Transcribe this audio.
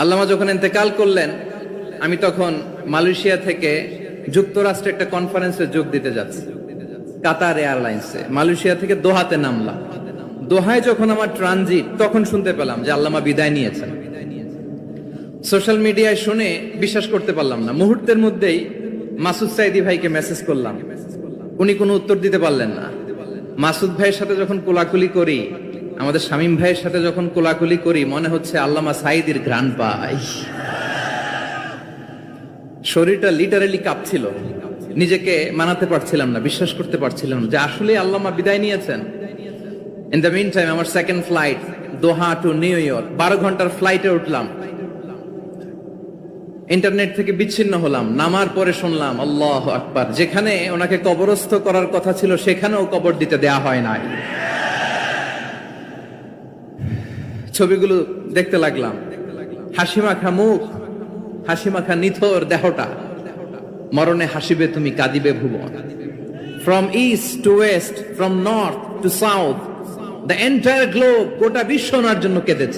আল্লামা যখন ইন্তেকাল করলেন, আমি তখন মালয়েশিয়া থেকে যুক্তরাষ্ট্রে একটা কনফারেন্সে যোগ দিতে যাচ্ছি, কাতার এয়ারলাইন্সে। মালয়েশিয়া থেকে দোহাতে নামলাম। দোহায় যখন আমার ট্রানজিট, তখন শুনতে পেলাম যে আল্লামা বিদায় নিয়েছেন। সোশ্যাল মিডিয়ায় শুনে বিশ্বাস করতে পারলাম না। মুহূর্তের মধ্যেই মাসুদ সাইদি ভাইকে মেসেজ করলাম, উনি কোনো উত্তর দিতে পারলেন না। মাসুদ ভাইয়ের সাথে যখন কোলাকুলি করি, আমাদের শামীম ভাইয়ের সাথে যখন কোলাকুলি করি, মনে হচ্ছে আল্লামা সাইদির ঘ্রাণ পাই। শরীরটা লিটারালি কাঁপছিল, নিজেকে মানাতে পারছিলাম না, বিশ্বাস করতে পারছিলাম না যে আসলে আল্লামা বিদায় নিয়েছেন। ইন দ্য মিন টাইম আমার সেকেন্ড ফ্লাইট, দোহা টু নিউ ইয়র্ক, 12 ঘন্টার ফ্লাইটে উঠলাম। ইন্টারনেট থেকে বিচ্ছিন্ন হলাম। নামার পরে শুনলাম আল্লাহু আকবার, যেখানে ওনাকে কবরস্থ করার কথা ছিল সেখানেও কবর দিতে দেয়া হয় নাই। ছবিগুলো দেখতে লাগলাম, হাসি মাখা মুখ, হাসি মাখা নিথর দেহটা, মরণে হাসিবে তুমি কাঁদিবে ভুবন। From east to west, from north to south, the entire globe, গোটা বিশ্ব ওনার জন্য কেঁদেছে।